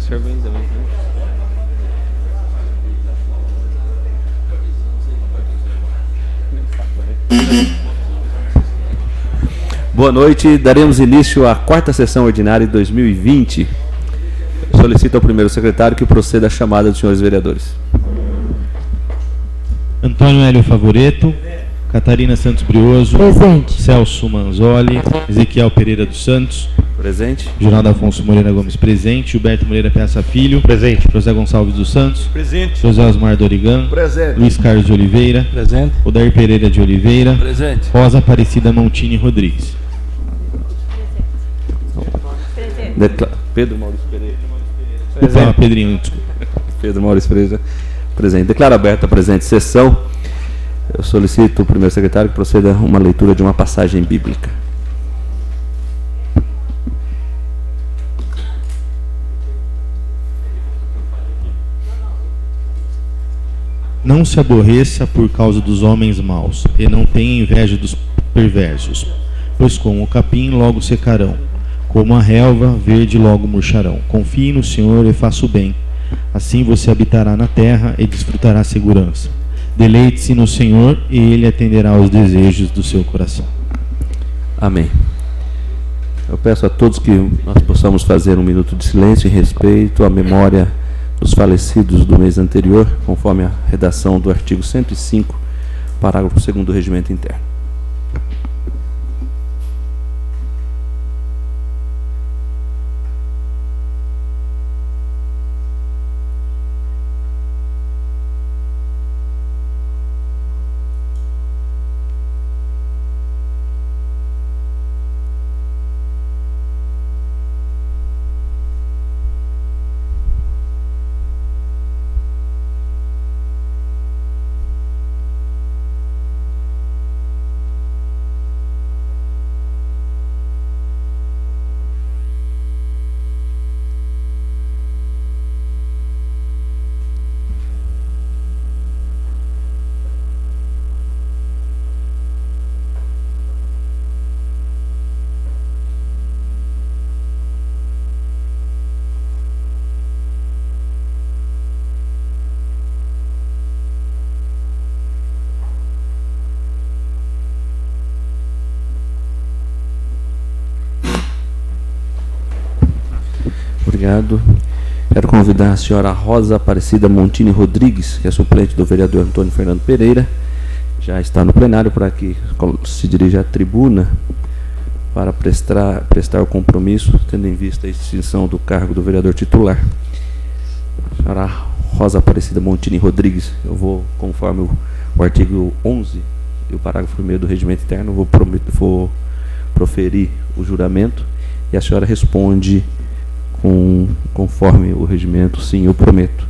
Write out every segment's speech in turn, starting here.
serve ainda, né? Boa noite, daremos início à quarta sessão ordinária de 2020. Solicito ao primeiro secretário que proceda à chamada dos senhores vereadores. Antônio Hélio Favoreto, Catarina Santos Brioso, presente. Celso Manzoli, Ezequiel Pereira dos Santos, presente. Ginaldo Afonso Moreira Gomes, presente. Gilberto Moreira Peça Filho, presente. José Gonçalves dos Santos, presente. José Osmar Dorigan, presente. Luiz Carlos de Oliveira, presente. Odair Pereira de Oliveira, presente. Rosa Aparecida Montini Rodrigues. Pedro Maurício Pereira. Desculpa, Pedrinho, desculpa. Pedro Maurício Pereira, presente. Declaro aberta a presente sessão. Eu solicito o primeiro secretário que proceda a uma leitura de uma passagem bíblica. Não se aborreça por causa dos homens maus, e não tenha inveja dos perversos, pois como o capim logo secarão, como a relva verde logo murcharão. Confie no Senhor e faça o bem, assim você habitará na terra e desfrutará segurança. Deleite-se no Senhor e Ele atenderá aos desejos do seu coração. Amém. Eu peço a todos que nós possamos fazer um minuto de silêncio em respeito à memória dos falecidos do mês anterior, conforme a redação do artigo 105, parágrafo 2º do Regimento Interno. Obrigado. Quero convidar a senhora Rosa Aparecida Montini Rodrigues, que é suplente do vereador Antônio Fernando Pereira, já está no plenário, para que se dirija à tribuna para prestar o compromisso, tendo em vista a extinção do cargo do vereador titular. A senhora Rosa Aparecida Montini Rodrigues, eu vou, conforme o artigo 11 e o parágrafo 1º do Regimento Interno, vou proferir o juramento e a senhora responde conforme o regimento. Sim, eu prometo.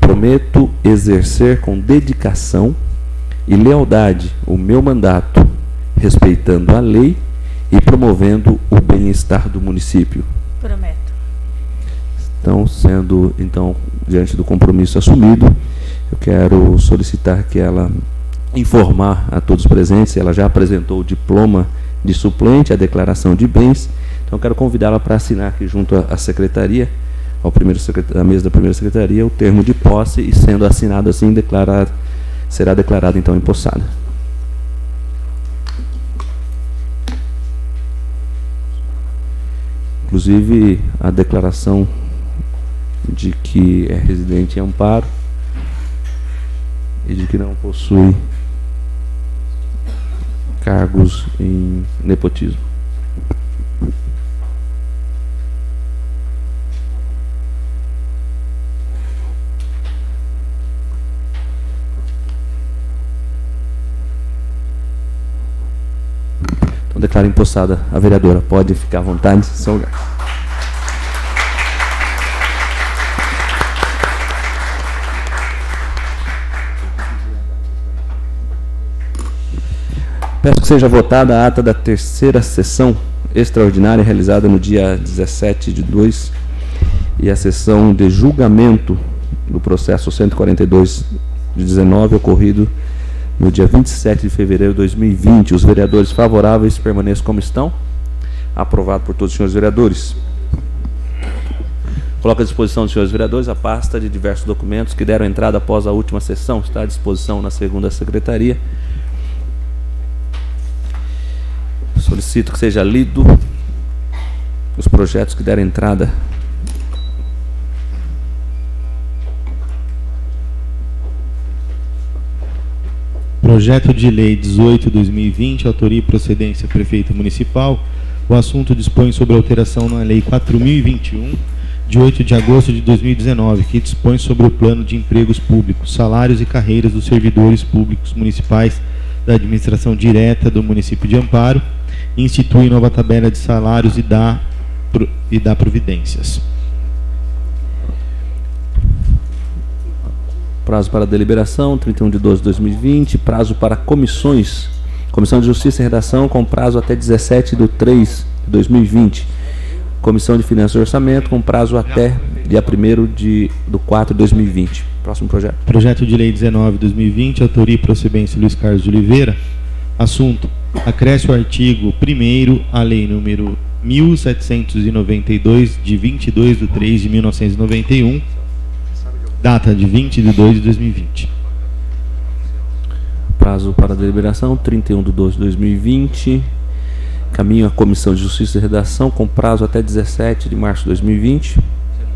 Prometo exercer com dedicação e lealdade o meu mandato, respeitando a lei e promovendo o bem-estar do município. Prometo. Então, diante do compromisso assumido, eu quero solicitar que ela informar a todos presentes. Ela já apresentou o diploma de suplente, a declaração de bens. Então, quero convidá-la para assinar aqui junto à secretaria, à mesa da primeira secretaria, o termo de posse, e sendo assinado assim, será declarada então empossada. Inclusive, a declaração de que é residente em Amparo e de que não possui cargos em nepotismo. Então, declaro empossada a vereadora. Pode ficar à vontade, seu lugar. Peço que seja votada a ata da terceira sessão extraordinária realizada no dia 17/2 e a sessão de julgamento do processo 142/19 ocorrido no dia 27 de fevereiro de 2020. Os vereadores favoráveis permaneçam como estão. Aprovado por todos os senhores vereadores. Coloco à disposição dos senhores vereadores a pasta de diversos documentos que deram entrada após a última sessão. Está à disposição na segunda secretaria. Solicito que seja lido os projetos que deram entrada. Projeto de Lei 18/2020, autoria e procedência Prefeito Municipal. O assunto dispõe sobre alteração na Lei 4.021, de 8 de agosto de 2019, que dispõe sobre o Plano de Empregos Públicos, Salários e Carreiras dos Servidores Públicos Municipais da Administração Direta do município de Amparo, e institui nova tabela de salários e dá providências. Prazo para deliberação, 31 de 12 de 2020. Prazo para comissões. Comissão de Justiça e Redação, com prazo até 17 de 3 de 2020. Comissão de Finanças e Orçamento, com prazo até dia 1º de 4 de 2020. Próximo projeto. Projeto de Lei 19/2020, autoria e procedência Luiz Carlos de Oliveira. Assunto: acresce o artigo 1º à Lei número 1792, de 22 de 3 de 1991, data de 20 de 2 de 2020. Prazo para deliberação, 31 de 12 de 2020. Caminho à Comissão de Justiça e Redação, com prazo até 17 de março de 2020.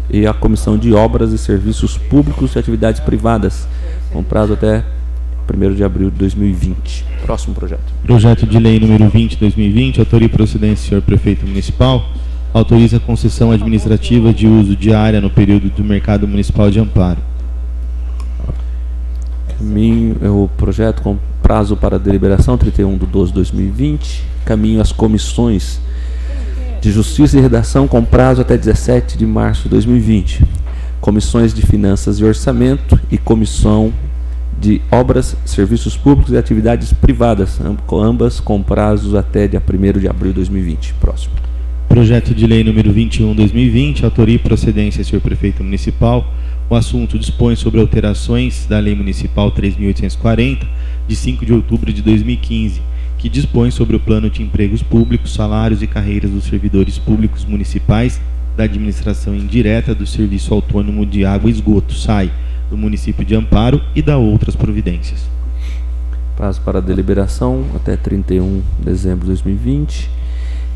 E a Comissão de Obras e Serviços Públicos e Atividades Privadas, com prazo até 1º de abril de 2020. Próximo projeto. Projeto de Lei número 20/2020, autoria e procedência, senhor Prefeito Municipal, autoriza a concessão administrativa de uso de área no período do Mercado Municipal de Amparo. Caminho é o projeto com prazo para deliberação, 31 de 12 de 2020. Caminho às comissões de Justiça e Redação, com prazo até 17 de março de 2020. Comissões de Finanças e Orçamento e Comissão de Obras, Serviços Públicos e Atividades Privadas, ambas com prazos até dia 1º de abril de 2020. Próximo. Projeto de Lei número 21/2020, autoria e procedência, senhor Prefeito Municipal. O assunto dispõe sobre alterações da Lei Municipal 3.840, de 5 de outubro de 2015, que dispõe sobre o Plano de Empregos Públicos, Salários e Carreiras dos Servidores Públicos Municipais da Administração Indireta do Serviço Autônomo de Água e Esgoto, SAI, do município de Amparo, e da outras providências. Prazo para deliberação até 31 de dezembro de 2020.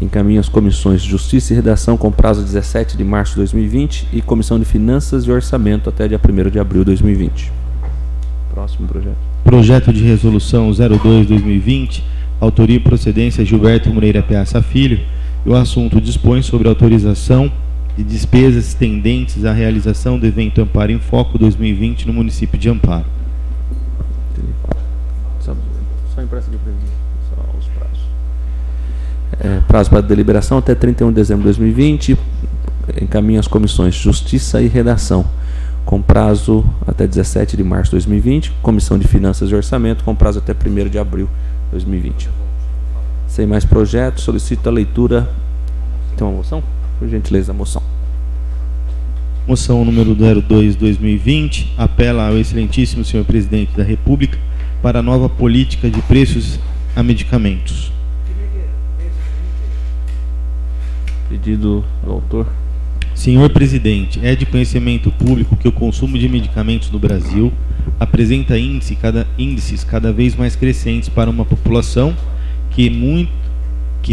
Encaminha as comissões de Justiça e Redação, com prazo 17 de março de 2020, e Comissão de Finanças e Orçamento até dia 1º de abril de 2020. Próximo projeto. Projeto de Resolução 02/2020, autoria e procedência Gilberto Moreira Piazza Filho, e o assunto dispõe sobre autorização de despesas tendentes à realização do evento Amparo em Foco 2020 no município de Amparo. Só impressa de previsão, só os prazos. Prazo para deliberação até 31 de dezembro de 2020. Encaminha as comissões Justiça e Redação, com prazo até 17 de março de 2020. Comissão de Finanças e Orçamento, com prazo até 1º de abril de 2020. Sem mais projetos, solicito a leitura. Tem uma moção? Por gentileza, a moção. Moção número 02/2020, apela ao excelentíssimo senhor Presidente da República para a nova política de preços a medicamentos. Pedido do autor. Senhor Presidente, é de conhecimento público que o consumo de medicamentos no Brasil apresenta índices cada vez mais crescentes para uma população que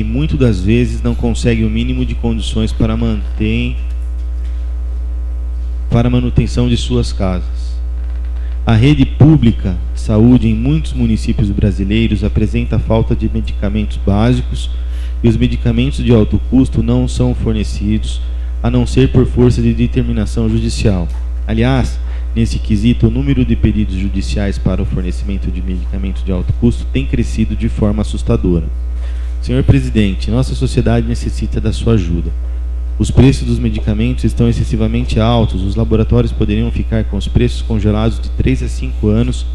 muito das vezes não consegue o mínimo de condições para a manutenção de suas casas. A rede pública de saúde em muitos municípios brasileiros apresenta falta de medicamentos básicos, e os medicamentos de alto custo não são fornecidos, a não ser por força de determinação judicial. Aliás, nesse quesito, o número de pedidos judiciais para o fornecimento de medicamentos de alto custo tem crescido de forma assustadora. Senhor Presidente, nossa sociedade necessita da sua ajuda. Os preços dos medicamentos estão excessivamente altos, os laboratórios poderiam ficar com os preços congelados de 3 a 5 anos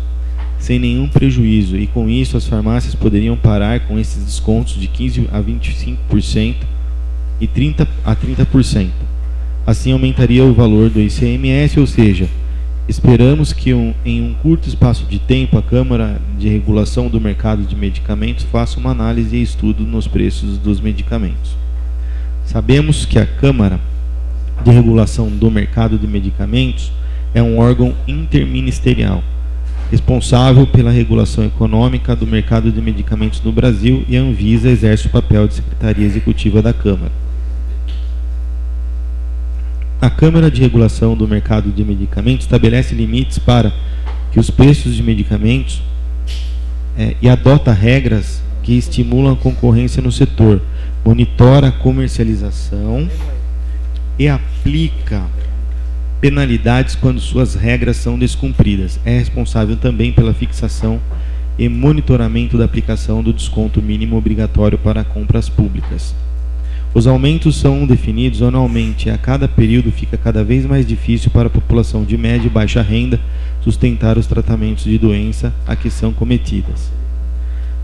sem nenhum prejuízo, e com isso as farmácias poderiam parar com esses descontos de 15% a 25% e 30% a 30%. Assim aumentaria o valor do ICMS, ou seja, esperamos que em um curto espaço de tempo a Câmara de Regulação do Mercado de Medicamentos faça uma análise e estudo nos preços dos medicamentos. Sabemos que a Câmara de Regulação do Mercado de Medicamentos é um órgão interministerial, responsável pela regulação econômica do mercado de medicamentos no Brasil, e a Anvisa exerce o papel de Secretaria Executiva da Câmara. A Câmara de Regulação do Mercado de Medicamentos estabelece limites para que os preços de medicamentos e adota regras que estimulam a concorrência no setor, monitora a comercialização e aplica penalidades quando suas regras são descumpridas. É responsável também pela fixação e monitoramento da aplicação do desconto mínimo obrigatório para compras públicas. Os aumentos são definidos anualmente e a cada período fica cada vez mais difícil para a população de média e baixa renda sustentar os tratamentos de doença a que são cometidas.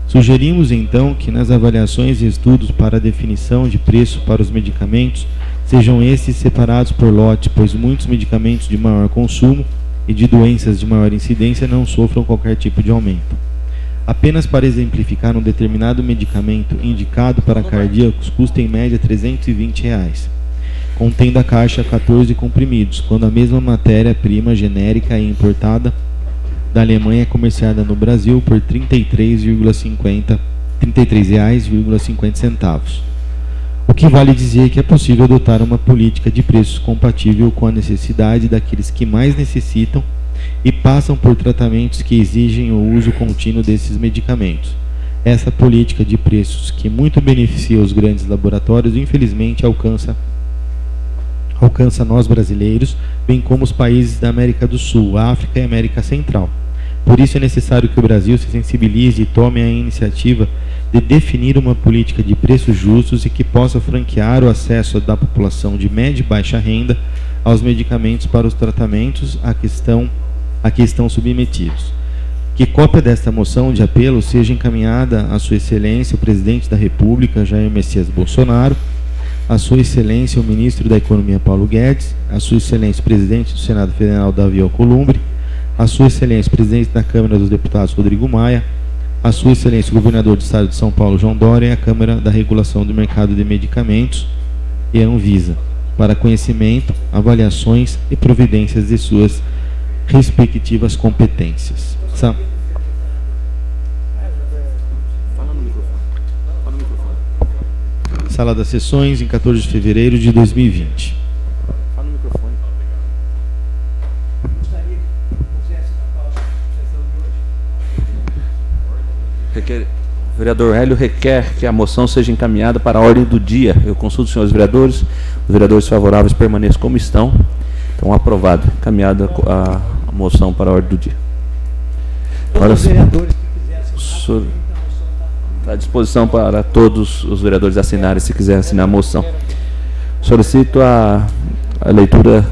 Sugerimos então que nas avaliações e estudos para a definição de preço para os medicamentos sejam esses separados por lote, pois muitos medicamentos de maior consumo e de doenças de maior incidência não sofram qualquer tipo de aumento. Apenas para exemplificar, um determinado medicamento indicado para cardíacos custa em média R$ 320, contendo a caixa 14 comprimidos, quando a mesma matéria-prima genérica e importada da Alemanha é comerciada no Brasil por R$ 33,50. O que vale dizer que é possível adotar uma política de preços compatível com a necessidade daqueles que mais necessitam e passam por tratamentos que exigem o uso contínuo desses medicamentos. Essa política de preços, que muito beneficia os grandes laboratórios, infelizmente alcança nós brasileiros, bem como os países da América do Sul, África e América Central. Por isso é necessário que o Brasil se sensibilize e tome a iniciativa de definir uma política de preços justos e que possa franquear o acesso da população de média e baixa renda aos medicamentos para os tratamentos a que estão submetidos. Que cópia desta moção de apelo seja encaminhada à Sua Excelência, o Presidente da República, Jair Messias Bolsonaro, à Sua Excelência, o Ministro da Economia, Paulo Guedes, à Sua Excelência, o Presidente do Senado Federal, Davi Alcolumbre, à Sua Excelência, o Presidente da Câmara dos Deputados, Rodrigo Maia, à Sua Excelência, o Governador do Estado de São Paulo, João Dória, e à Câmara da Regulação do Mercado de Medicamentos e a Anvisa, para conhecimento, avaliações e providências de suas respectivas competências. Sala das Sessões, em 14 de fevereiro de 2020. Fala no microfone. O vereador Hélio requer que a moção seja encaminhada para a ordem do dia. Eu consulto os senhores vereadores. Os vereadores favoráveis permaneçam como estão. Então, aprovado. Encaminhada a moção para a ordem do dia. Agora, os vereadores que quisessem está à disposição para todos os vereadores assinarem, se quiser assinar a moção. Solicito a leitura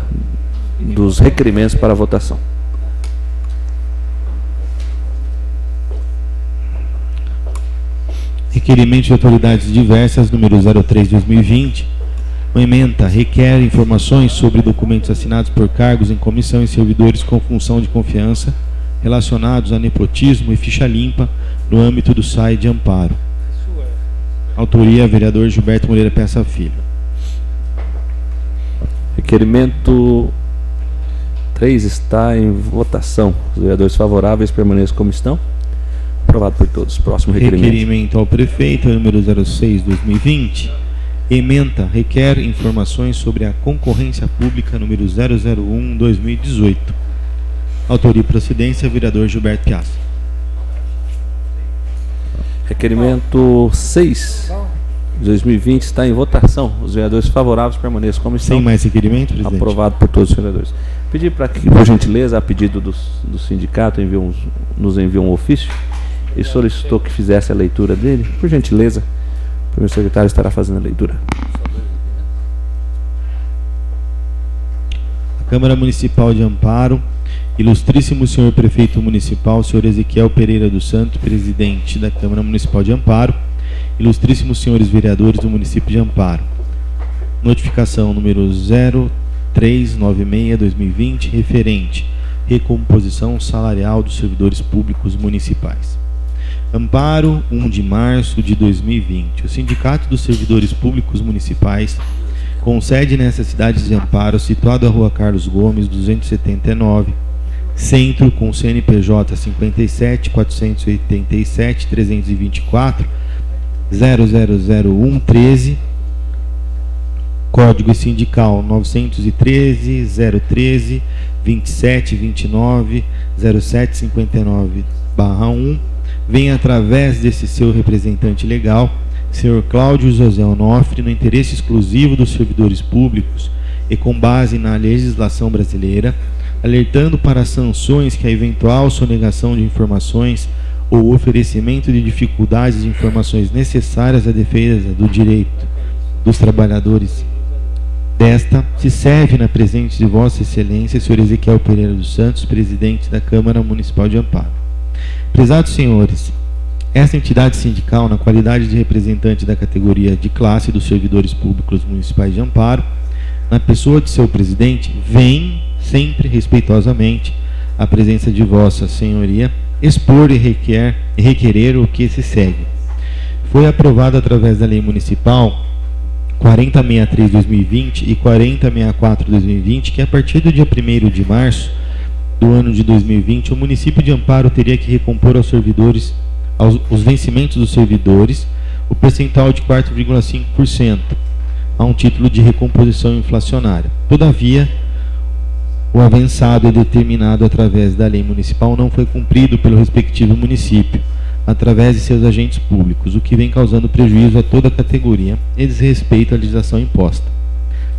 dos requerimentos para a votação. Requerimento de autoridades diversas, número 03/2020. O ementa requer informações sobre documentos assinados por cargos em comissão e servidores com função de confiança relacionados a nepotismo e ficha limpa no âmbito do SAI de Amparo. Autoria, vereador Gilberto Moreira Peça Filho. Requerimento 3 está em votação. Os vereadores favoráveis permaneçam como estão. Aprovado por todos. Próximo requerimento. Requerimento ao prefeito, número 06/2020. Ementa requer informações sobre a concorrência pública, número 001/2018. Autoria e procedência, vereador Gilberto Piazza. Requerimento 6 de 2020 está em votação. Os vereadores favoráveis permaneçam como estão. Sem mais requerimento, presidente? Aprovado por todos os vereadores. Pedir para que, por gentileza, a pedido do sindicato, nos enviou um ofício e solicitou que fizesse a leitura dele. Por gentileza, o primeiro secretário estará fazendo a leitura. A Câmara Municipal de Amparo, ilustríssimo senhor prefeito municipal, senhor Ezequiel Pereira dos Santos, presidente da Câmara Municipal de Amparo, ilustríssimos senhores vereadores do município de Amparo. Notificação número 0396/2020, referente recomposição salarial dos servidores públicos municipais. Amparo, 1 de março de 2020. O Sindicato dos Servidores Públicos Municipais com sede nessa cidade de Amparo, situado à Rua Carlos Gomes, 279, Centro, com CNPJ 57 487 324 000113, Código Sindical 913 013 27 29 0759/1, vem através desse seu representante legal, Sr. Cláudio José Onofre, no interesse exclusivo dos servidores públicos e com base na legislação brasileira, alertando para as sanções que a eventual sonegação de informações ou oferecimento de dificuldades de informações necessárias à defesa do direito dos trabalhadores desta se serve na presença de Vossa Excelência, Sr. Ezequiel Pereira dos Santos, presidente da Câmara Municipal de Amparo. Prezados senhores, esta entidade sindical, na qualidade de representante da categoria de classe dos servidores públicos municipais de Amparo, na pessoa de seu presidente, vem sempre respeitosamente à presença de Vossa Senhoria expor e requerer o que se segue. Foi aprovado através da Lei Municipal 4063/2020 e 4064/2020 que a partir do dia 1º de março do ano de 2020 o município de Amparo teria que recompor aos servidores os vencimentos dos servidores o percentual de 4,5% a um título de recomposição inflacionária. Todavia, o avançado e determinado através da lei municipal não foi cumprido pelo respectivo município, através de seus agentes públicos, o que vem causando prejuízo a toda a categoria e desrespeito à legislação imposta.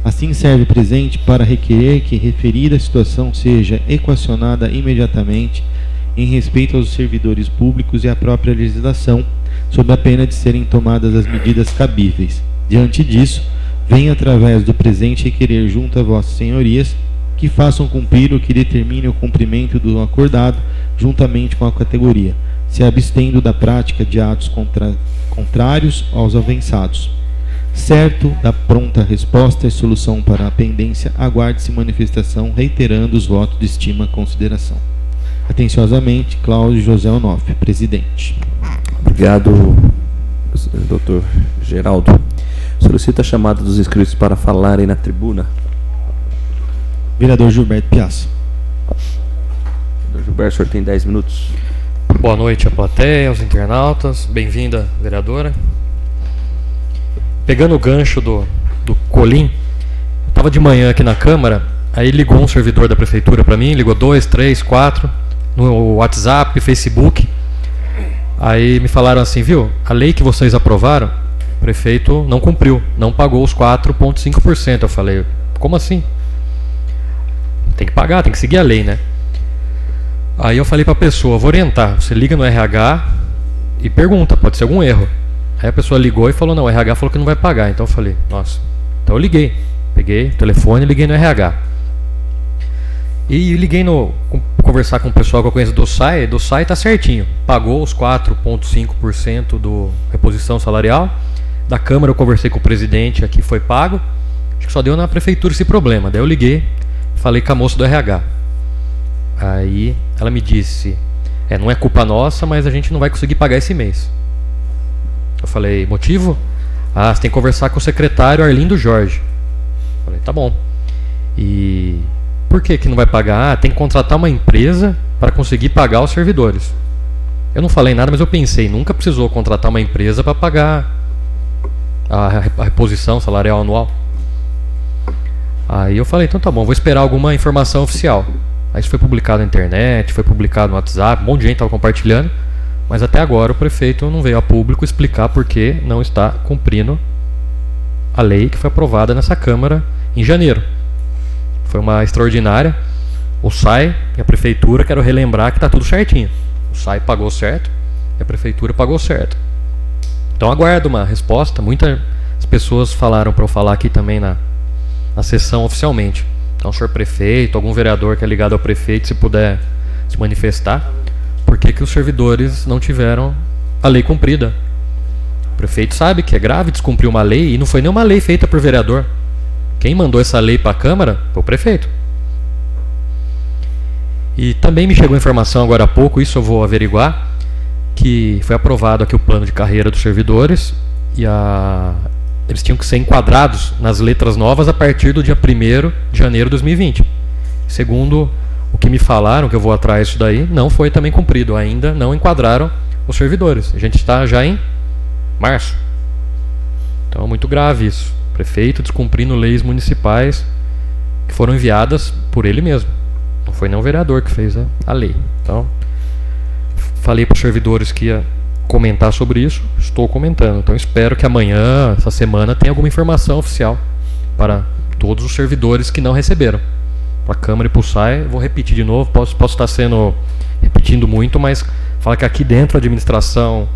Assim, serve presente para requerer que referida situação seja equacionada imediatamente em respeito aos servidores públicos e à própria legislação, sob a pena de serem tomadas as medidas cabíveis. Diante disso, vem através do presente requerer junto a Vossas Senhorias que façam cumprir o que determine o cumprimento do acordado juntamente com a categoria, se abstendo da prática de atos contrários aos avançados. Certo da pronta resposta e solução para a pendência, aguarde-se manifestação reiterando os votos de estima e consideração. Atenciosamente, Cláudio José Onofre, presidente. Obrigado, doutor Geraldo. Solicita a chamada dos inscritos para falarem na tribuna. Vereador Gilberto Piazza. Vereador Gilberto, o senhor tem 10 minutos. Boa noite à plateia, aos internautas. Bem-vinda, vereadora. Pegando o gancho do Colim, eu estava de manhã aqui na Câmara, aí ligou um servidor da Prefeitura para mim, ligou 2, 3, 4, no WhatsApp, Facebook. Aí me falaram assim, viu, a lei que vocês aprovaram, o prefeito não cumpriu, não pagou os 4,5%. Eu falei, como assim? Tem que pagar, tem que seguir a lei, né? Aí eu falei para a pessoa, vou orientar, você liga no RH e pergunta, pode ser algum erro. Aí a pessoa ligou e falou, não, o RH falou que não vai pagar. Então eu falei, nossa. Então eu liguei, peguei o telefone e liguei no RH. E liguei conversar com o pessoal que eu conheço do SAI tá certinho. Pagou os 4,5% do reposição salarial. Da Câmara eu conversei com o presidente, aqui foi pago. Acho que só deu na Prefeitura esse problema. Daí eu liguei, falei com a moça do RH. Aí ela me disse, não é culpa nossa, mas a gente não vai conseguir pagar esse mês. Eu falei, motivo? Você tem que conversar com o secretário Arlindo Jorge. Eu falei, tá bom. E por que não vai pagar? Tem que contratar uma empresa para conseguir pagar os servidores. Eu não falei nada, mas eu pensei, nunca precisou contratar uma empresa para pagar a reposição salarial anual. Aí eu falei, então tá bom, vou esperar alguma informação oficial. Aí isso foi publicado na internet, foi publicado no WhatsApp, um monte de gente estava compartilhando. Mas até agora o prefeito não veio a público explicar por que não está cumprindo a lei que foi aprovada nessa Câmara em janeiro. Foi uma extraordinária. O SAI e a Prefeitura, quero relembrar que está tudo certinho. O SAI pagou certo e a Prefeitura pagou certo. Então aguardo uma resposta. Muitas pessoas falaram para eu falar aqui também na sessão oficialmente. Então, senhor prefeito, algum vereador que é ligado ao prefeito, se puder se manifestar. Por que os servidores não tiveram a lei cumprida? O prefeito sabe que é grave descumprir uma lei, e não foi nenhuma lei feita por vereador. Quem mandou essa lei para a Câmara foi o prefeito. E também me chegou informação agora há pouco, isso eu vou averiguar, que foi aprovado aqui o plano de carreira dos servidores, e a eles tinham que ser enquadrados nas letras novas a partir do dia 1º de janeiro de 2020. Segundo o que me falaram, que eu vou atrás disso daí, não foi também cumprido. Ainda não enquadraram os servidores. A gente está já em março. Então é muito grave isso. O prefeito descumprindo leis municipais que foram enviadas por ele mesmo. Não foi nem o vereador que fez a lei. Então, falei para os servidores que ia comentar sobre isso, estou comentando. Então espero que amanhã, essa semana, tenha alguma informação oficial para todos os servidores que não receberam. Para a Câmara e para o SAI, vou repetir de novo, posso estar repetindo muito, mas fala que aqui dentro a administração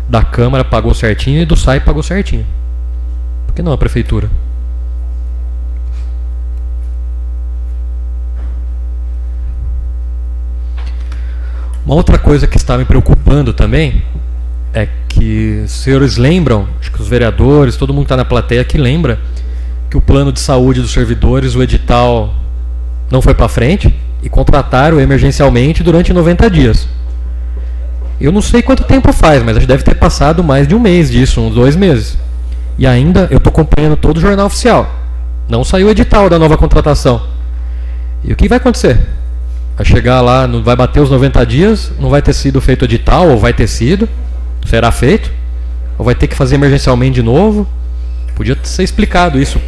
da Câmara pagou certinho e do SAI pagou certinho. Por que não a Prefeitura? Uma outra coisa que está me preocupando também é que os senhores lembram, acho que os vereadores, todo mundo que está na plateia que lembra que o plano de saúde dos servidores, o edital não foi para frente e contrataram emergencialmente durante 90 dias. Eu não sei quanto tempo faz, mas acho que deve ter passado mais de um mês disso, uns 2 meses. E ainda eu estou acompanhando todo o jornal oficial. Não saiu o edital da nova contratação. E o que vai acontecer? Vai chegar lá, não vai bater os 90 dias, não vai ter sido feito o edital, ou vai ter sido, será feito, ou vai ter que fazer emergencialmente de novo. Podia ser explicado isso.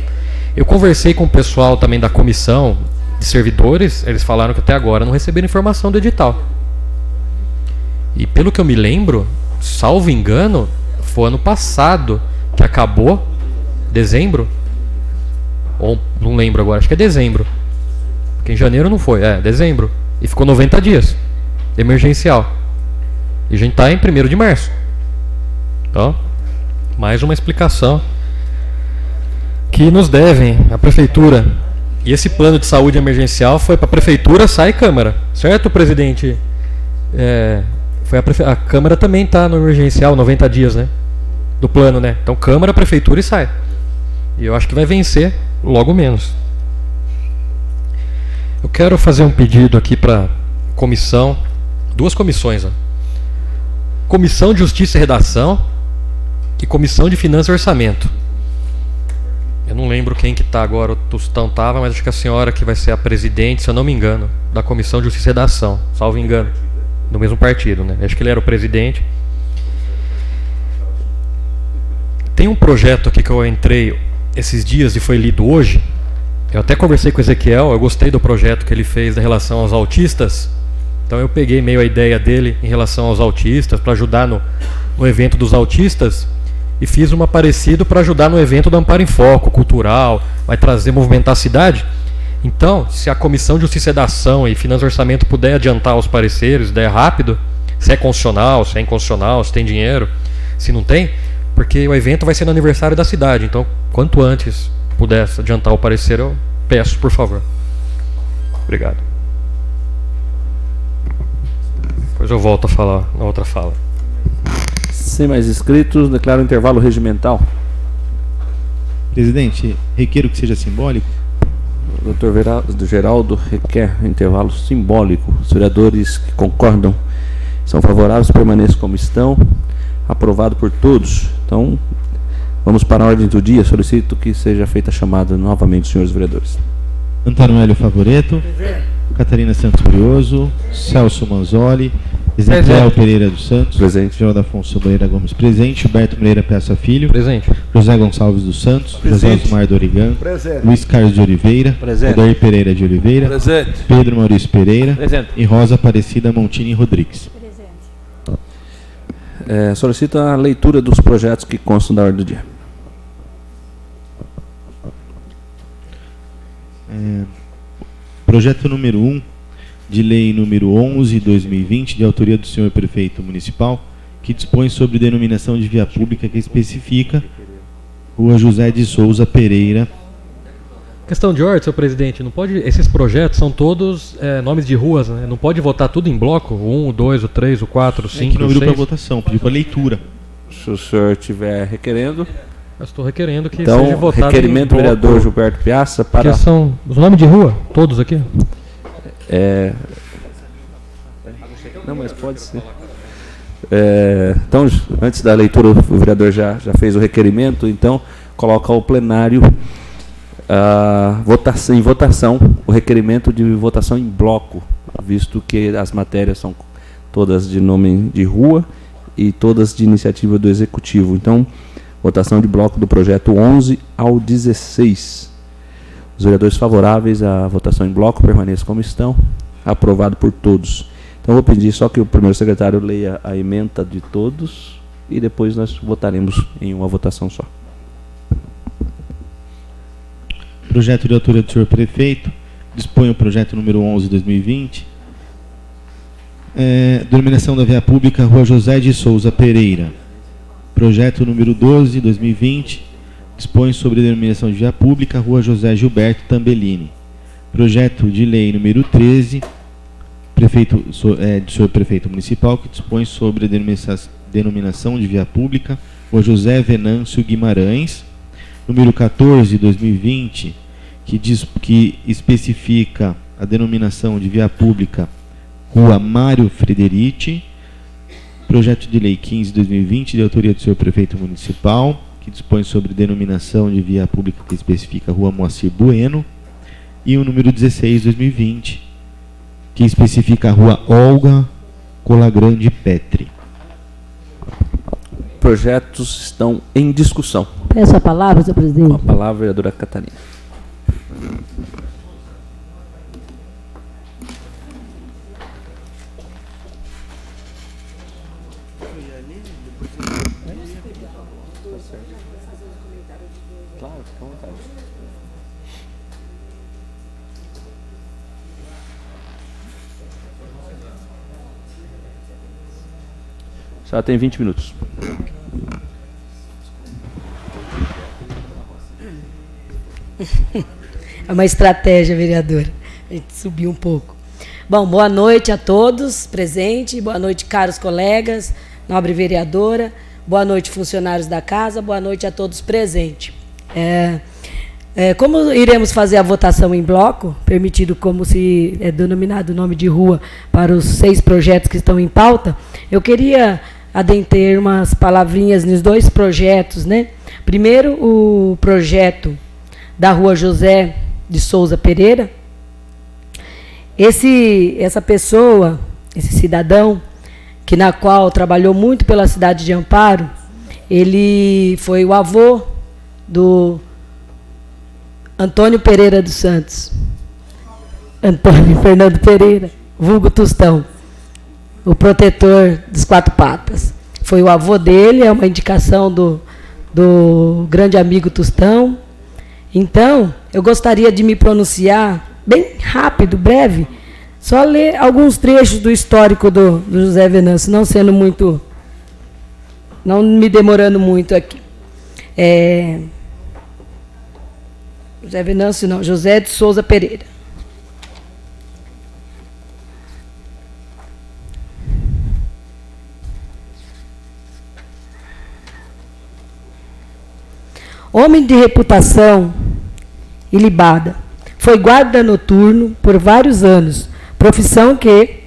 Eu conversei com o pessoal também da comissão de servidores, eles falaram que até agora não receberam informação do edital. E pelo que eu me lembro, salvo engano, foi ano passado que acabou, dezembro, ou não lembro agora, acho que é dezembro, porque em janeiro não foi, dezembro, e ficou 90 dias, emergencial, e a gente está em 1º de março. Então, mais uma explicação que nos devem a Prefeitura. E esse plano de saúde emergencial foi para a Prefeitura, SAI e Câmara, certo, presidente? Foi a Câmara também está no emergencial, 90 dias, né? Do plano, né? Então Câmara, Prefeitura e SAI. E eu acho que vai vencer logo menos. Eu quero fazer um pedido aqui para comissão, 2 comissões. Comissão de Justiça e Redação e Comissão de Finanças e Orçamento. Eu não lembro quem que está agora, o Tostão estava, mas acho que a senhora que vai ser a presidente, se eu não me engano, da Comissão de Justiça e Redação, salvo engano, do mesmo partido, né? Acho que ele era o presidente. Tem um projeto aqui que eu entrei esses dias e foi lido hoje. Eu até conversei com o Ezequiel, eu gostei do projeto que ele fez em relação aos autistas. Então eu peguei meio a ideia dele em relação aos autistas, para ajudar no evento dos autistas, e fiz uma parecida para ajudar no evento do Amparo em Foco, cultural, vai trazer, movimentar a cidade. Então, se a Comissão de Justiça e Redação e Finanças e Orçamento puder adiantar os pareceres, der rápido, se é constitucional, se é inconstitucional, se tem dinheiro, se não tem, porque o evento vai ser no aniversário da cidade, então quanto antes puder adiantar o parecer, eu peço, por favor. Obrigado. Depois eu volto a falar na outra fala. Sem mais inscritos, declaro o intervalo regimental. Presidente, requeiro que seja simbólico. O Dr. Geraldo requer intervalo simbólico. Os vereadores que concordam são favoráveis, permaneçam como estão. Aprovado por todos. Então, vamos para a ordem do dia. Solicito que seja feita a chamada novamente, senhores vereadores. Antônio Hélio Favoreto, Catarina Santos Brioso, Celso Manzoli, Ezequiel Pereira dos Santos, presente. Geraldo Afonso Moreira Gomes, presente. Gilberto Moreira Peça Filho, presente. José Gonçalves dos Santos, presente. José Osmar Dorigan, presente. Luiz Carlos de Oliveira, presente. Odair Pereira de Oliveira, presente. Pedro Maurício Pereira, presente. E Rosa Aparecida Montini Rodrigues. Solicito a leitura dos projetos que constam da ordem do dia. Projeto número 1, de lei número 11/2020, de autoria do senhor prefeito municipal, que dispõe sobre denominação de via pública que especifica Rua José de Souza Pereira. Questão de ordem, senhor presidente, não pode, esses projetos são todos nomes de ruas, né? Não pode votar tudo em bloco? O 1, o 2, o 3, o 4, o 5, que não o virou 6? para votação, pediu para leitura. Se o senhor estiver requerendo, Eu estou requerendo que então, seja votado requerimento do em bloco. vereador Gilberto Piazza para... Que são os nomes de rua, todos aqui. Não, mas pode ser. Então, antes da leitura, o vereador já fez o requerimento. Então, coloca ao plenário em votação o requerimento de votação em bloco, visto que as matérias são todas de nome de rua e todas de iniciativa do Executivo. Então, votação de bloco do projeto 11 ao 16. Os vereadores favoráveis à votação em bloco permaneçam como estão. Aprovado por todos. Então, vou pedir só que o primeiro secretário leia a ementa de todos e depois nós votaremos em uma votação só. Projeto de autoria do senhor prefeito. Dispõe o projeto número 11 de 2020. Denominação da via pública Rua José de Souza Pereira. Projeto número 12 de 2020. Dispõe sobre a denominação de via pública Rua José Gilberto Tambellini. Projeto de lei número 13, do senhor prefeito municipal, que dispõe sobre a denominação de via pública Rua José Venâncio Guimarães. Número 14 de 2020, que especifica a denominação de via pública Rua Mário Frederici. Projeto de lei 15 de 2020, de autoria do senhor prefeito municipal, que dispõe sobre denominação de via pública que especifica Rua Moacir Bueno. E o número 16 de 2020, que especifica a Rua Olga Colagrande Petri. Projetos estão em discussão. Peço a palavra, senhor presidente. Com a palavra, vereadora Catarina. Claro, fica à vontade. Já tem 20 minutos. É uma estratégia, vereadora. A gente subiu um pouco. Bom, boa noite a todos presentes. Boa noite, caros colegas, nobre vereadora. Boa noite, funcionários da casa. Boa noite a todos presentes. Como iremos fazer a votação em bloco, permitido como se é denominado o nome de rua para os 6 projetos que estão em pauta, eu queria adentrar umas palavrinhas nos 2 projetos, né? Primeiro, o projeto da Rua José de Souza Pereira. Essa pessoa, esse cidadão, na qual trabalhou muito pela cidade de Amparo, ele foi o avô do Antônio Pereira dos Santos. Antônio Fernando Pereira, vulgo Tostão, o protetor dos 4 patas. Foi o avô dele, é uma indicação do grande amigo Tostão. Então, eu gostaria de me pronunciar bem rápido, breve, só ler alguns trechos do histórico do José Venâncio, não me demorando muito aqui. José Venâncio não, José de Souza Pereira. Homem de reputação ilibada, foi guarda noturno por vários anos, profissão que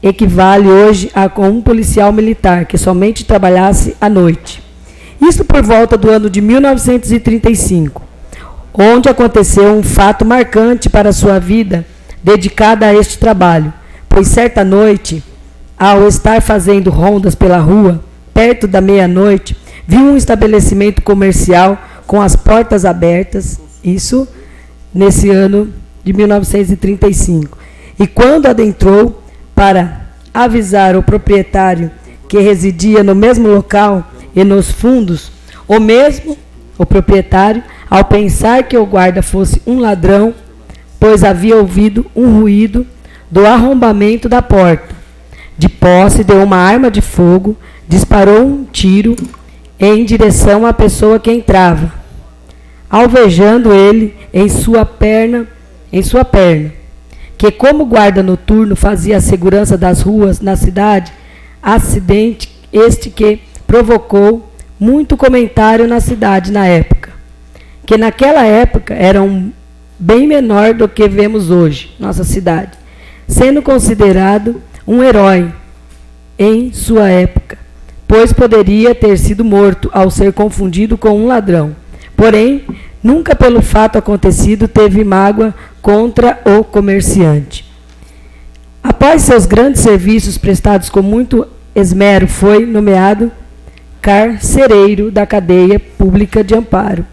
equivale hoje a com um policial militar que somente trabalhasse à noite. Isso por volta do ano de 1935, onde aconteceu um fato marcante para a sua vida dedicada a este trabalho, pois certa noite, ao estar fazendo rondas pela rua, perto da meia-noite, viu um estabelecimento comercial com as portas abertas, isso nesse ano de 1935. E quando adentrou para avisar o proprietário que residia no mesmo local e nos fundos, o proprietário, ao pensar que o guarda fosse um ladrão, pois havia ouvido um ruído do arrombamento da porta, de posse de uma arma de fogo, disparou um tiro em direção à pessoa que entrava, alvejando ele em sua perna, que como guarda noturno fazia a segurança das ruas na cidade, acidente este que provocou muito comentário na cidade na época, que naquela época era bem menor do que vemos hoje, nossa cidade, sendo considerado um herói em sua época, pois poderia ter sido morto ao ser confundido com um ladrão. Porém, nunca pelo fato acontecido teve mágoa contra o comerciante. Após seus grandes serviços prestados com muito esmero, foi nomeado carcereiro da cadeia pública de Amparo,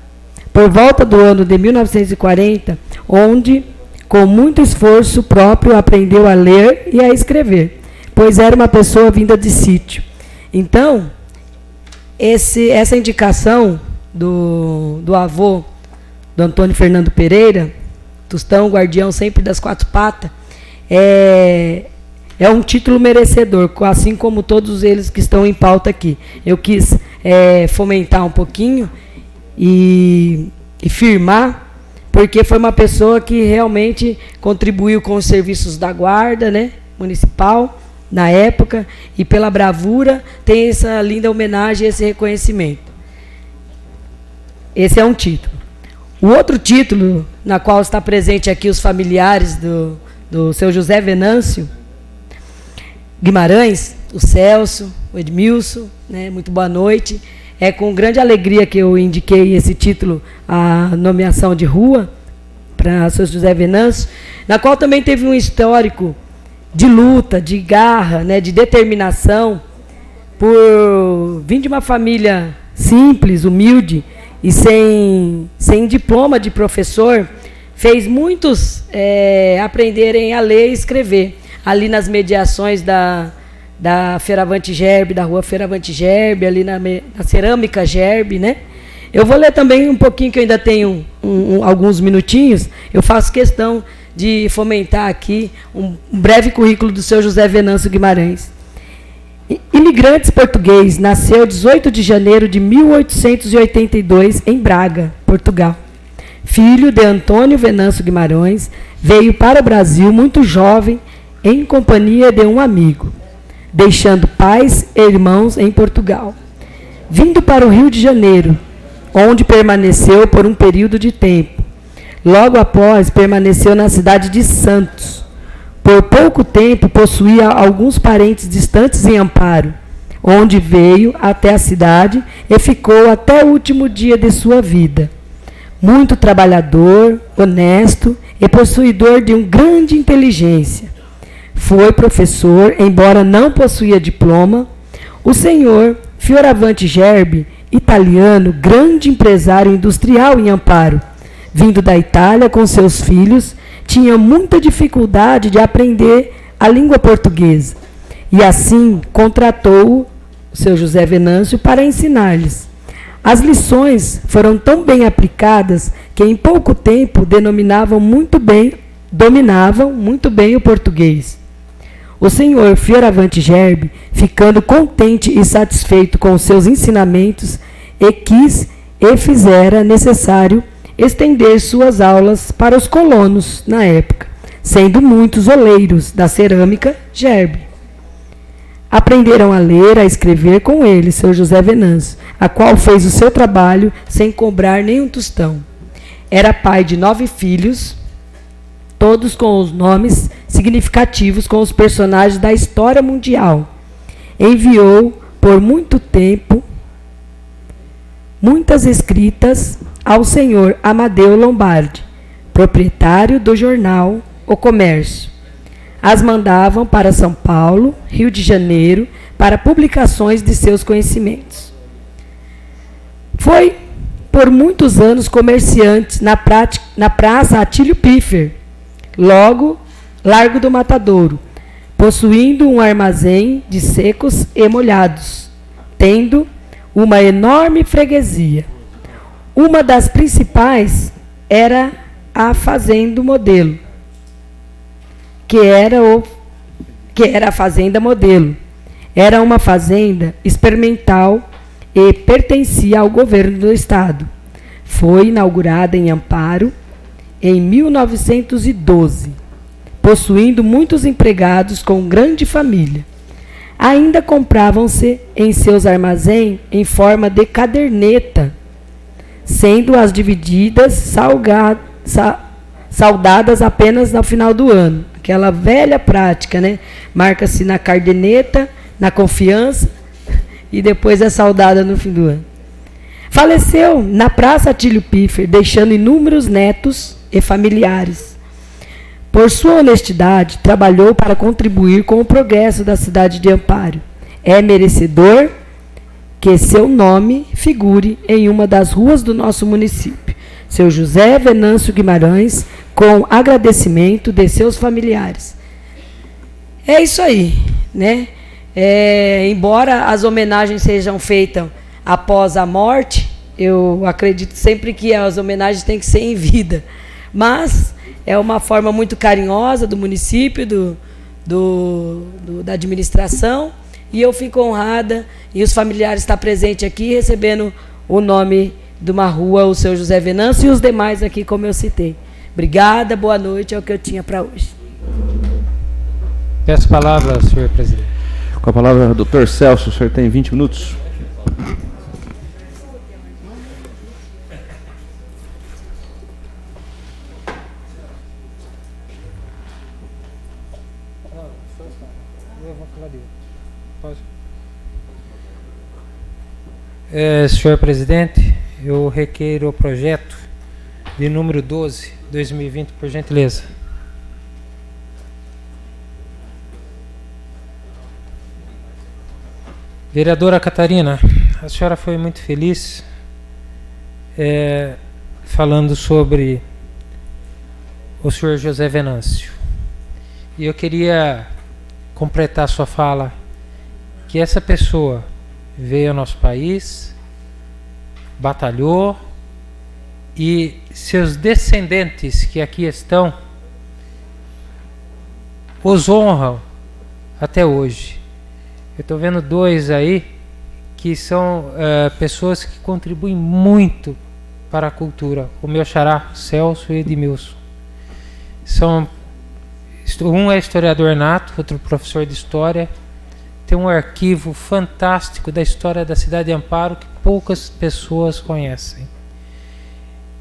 por volta do ano de 1940, onde, com muito esforço próprio, aprendeu a ler e a escrever, pois era uma pessoa vinda de sítio. Então, essa indicação do avô, do Antônio Fernando Pereira, Tostão, guardião sempre das quatro patas, é um título merecedor, assim como todos eles que estão em pauta aqui. Eu quis fomentar um pouquinho e firmar, porque foi uma pessoa que realmente contribuiu com os serviços da guarda, né, municipal, na época, e pela bravura tem essa linda homenagem, esse reconhecimento. Esse é um título. O outro título, na qual está presente aqui os familiares do seu José Venâncio Guimarães, o Celso, o Edmilson, né, muito boa noite. É com grande alegria que eu indiquei esse título, a nomeação de rua, para o seu José Venâncio, na qual também teve um histórico de luta, de garra, né, de determinação, por vir de uma família simples, humilde e sem diploma de professor, fez muitos aprenderem a ler e escrever, ali nas mediações da Feiravante Gerbe, da rua Feiravante Gerbe, ali na Cerâmica Gerbe, né? Eu vou ler também um pouquinho, que eu ainda tenho alguns minutinhos. Eu faço questão de fomentar aqui um breve currículo do seu José Venâncio Guimarães. Imigrante português, nasceu 18 de janeiro de 1882 em Braga, Portugal. Filho de Antônio Venâncio Guimarães, veio para o Brasil muito jovem, em companhia de um amigo, deixando pais e irmãos em Portugal. Vindo para o Rio de Janeiro, onde permaneceu por um período de tempo. Logo após, permaneceu na cidade de Santos. Por pouco tempo, possuía alguns parentes distantes em Amparo, onde veio até a cidade e ficou até o último dia de sua vida. Muito trabalhador, honesto e possuidor de uma grande inteligência. Foi professor, embora não possuía diploma. O senhor Fioravante Gerbe, italiano, grande empresário industrial em Amparo, vindo da Itália com seus filhos, tinha muita dificuldade de aprender a língua portuguesa. E assim contratou o seu José Venâncio para ensinar-lhes. As lições foram tão bem aplicadas que em pouco tempo dominavam muito bem o português. O senhor Fioravante Gerbe, ficando contente e satisfeito com os seus ensinamentos, fizera necessário estender suas aulas para os colonos na época, sendo muitos oleiros da cerâmica Gerbe. Aprenderam a ler, a escrever com ele, seu José Venâncio, a qual fez o seu trabalho sem cobrar nem um tostão. Era pai de 9 filhos, todos com os nomes significativos com os personagens da história mundial. Enviou por muito tempo muitas escritas ao senhor Amadeu Lombardi, proprietário do jornal O Comércio. As mandavam para São Paulo, Rio de Janeiro, para publicações de seus conhecimentos. Foi por muitos anos comerciante na Praça Atílio Piffer, Largo do Matadouro, possuindo um armazém de secos e molhados, tendo uma enorme freguesia. Uma das principais era a Fazenda Modelo, que era a Fazenda Modelo. Era uma fazenda experimental e pertencia ao governo do estado. Foi inaugurada em Amparo em 1912, possuindo muitos empregados com grande família. Ainda compravam-se em seus armazéns em forma de caderneta, sendo as divididas saudadas apenas no final do ano. Aquela velha prática, né? Marca-se na caderneta, na confiança, e depois é saudada no fim do ano. Faleceu na Praça Atílio Piffer, deixando inúmeros netos e familiares. Por sua honestidade, trabalhou para contribuir com o progresso da cidade de Amparo. É merecedor que seu nome figure em uma das ruas do nosso município. Seu José Venâncio Guimarães, com agradecimento de seus familiares. É isso aí, né? Embora as homenagens sejam feitas após a morte, eu acredito sempre que as homenagens têm que ser em vida. Mas é uma forma muito carinhosa do município, da administração, e eu fico honrada, e os familiares estão presentes aqui, recebendo o nome de uma rua, o seu José Venâncio, e os demais aqui, como eu citei. Obrigada, boa noite, é o que eu tinha para hoje. Peço a palavra, senhor presidente. Com a palavra, doutor Celso, o senhor tem 20 minutos. Senhor presidente, eu requeiro o projeto de número 12, 2020, por gentileza. Vereadora Catarina, a senhora foi muito feliz falando sobre o senhor José Venâncio. E eu queria completar sua fala, que essa pessoa veio ao nosso país, batalhou, e seus descendentes que aqui estão os honram até hoje. Eu estou vendo dois aí que são pessoas que contribuem muito para a cultura. O meu xará, Celso e Edmilson. Um é historiador nato, outro professor de história. Tem um arquivo fantástico da história da cidade de Amparo que poucas pessoas conhecem.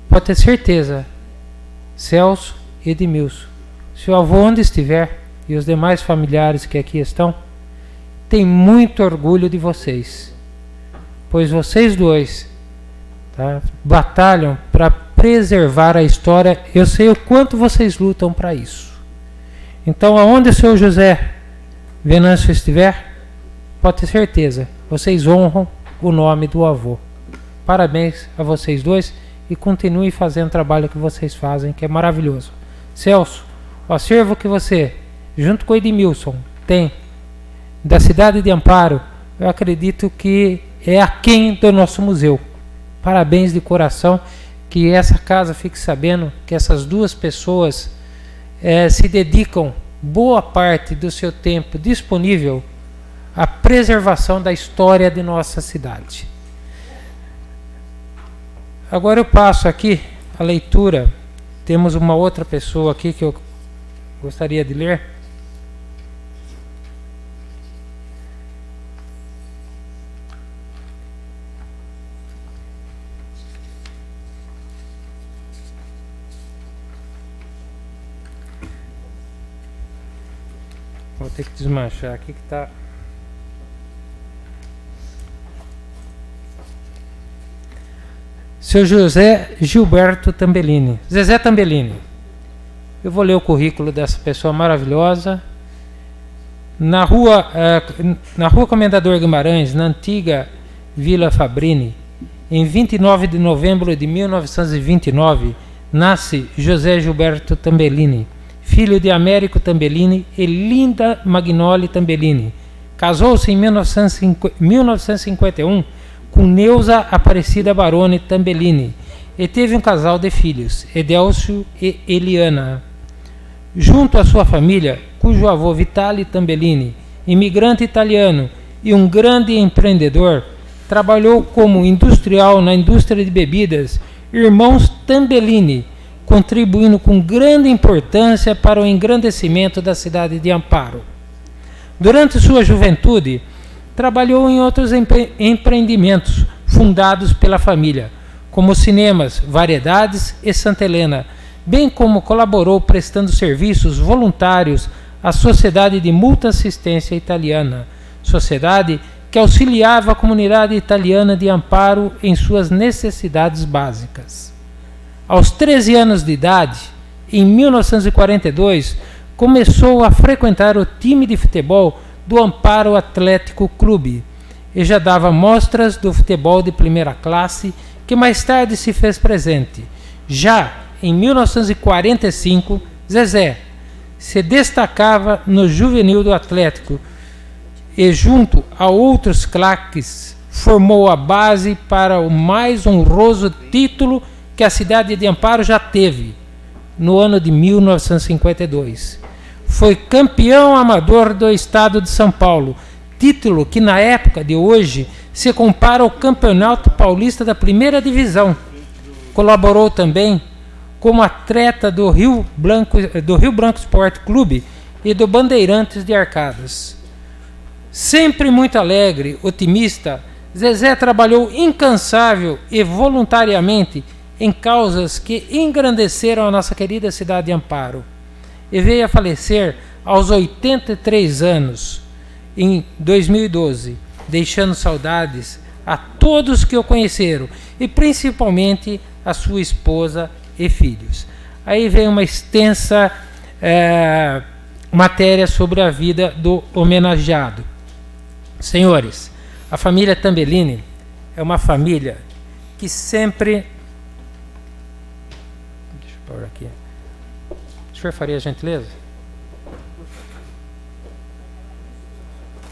Pode ter certeza, Celso e Edmilson, seu avô onde estiver e os demais familiares que aqui estão, tem muito orgulho de vocês, pois vocês dois, tá, batalham para preservar a história. Eu sei o quanto vocês lutam para isso. Então, aonde o seu José Venâncio estiver, pode ter certeza, vocês honram o nome do avô. Parabéns a vocês dois e continuem fazendo o trabalho que vocês fazem, que é maravilhoso. Celso, o acervo que você, junto com o Edmilson, tem da cidade de Amparo, eu acredito que é aquém do nosso museu. Parabéns de coração, que essa casa fique sabendo que essas duas pessoas se dedicam boa parte do seu tempo disponível à preservação da história de nossa cidade. Agora eu passo aqui a leitura. Temos uma outra pessoa aqui que eu gostaria de ler. Vou ter que desmanchar aqui que está. Seu José Gilberto Tambellini. Zezé Tambellini. Eu vou ler o currículo dessa pessoa maravilhosa. Na rua Comendador Guimarães, na antiga Vila Fabrini, em 29 de novembro de 1929, nasce José Gilberto Tambellini, filho de Américo Tambellini e Linda Magnoli Tambellini. Casou-se em 1951 com Neuza Aparecida Baroni Tambellini e teve um casal de filhos, Edélcio e Eliana. Junto à sua família, cujo avô Vitali Tambellini, imigrante italiano e um grande empreendedor, trabalhou como industrial na indústria de bebidas Irmãos Tambellini, contribuindo com grande importância para o engrandecimento da cidade de Amparo. Durante sua juventude, trabalhou em outros empreendimentos fundados pela família, como cinemas, variedades e Santa Helena, bem como colaborou prestando serviços voluntários à Sociedade de Multa-Assistência Italiana, sociedade que auxiliava a comunidade italiana de Amparo em suas necessidades básicas. Aos 13 anos de idade, em 1942, começou a frequentar o time de futebol do Amparo Atlético Clube e já dava mostras do futebol de primeira classe, que mais tarde se fez presente. Já em 1945, Zezé se destacava no juvenil do Atlético e, junto a outros craques, formou a base para o mais honroso título que a cidade de Amparo já teve, no ano de 1952. Foi campeão amador do estado de São Paulo, título que na época de hoje se compara ao Campeonato Paulista da Primeira Divisão. Colaborou também como atleta do Rio Branco Sport Clube e do Bandeirantes de Arcadas. Sempre muito alegre, otimista, Zezé trabalhou incansável e voluntariamente em causas que engrandeceram a nossa querida cidade de Amparo. E veio a falecer aos 83 anos, em 2012, deixando saudades a todos que o conheceram e principalmente a sua esposa e filhos. Aí vem uma extensa matéria sobre a vida do homenageado. Senhores, a família Tambellini é uma família que sempre... Deixa eu pôr aqui. O senhor faria a gentileza?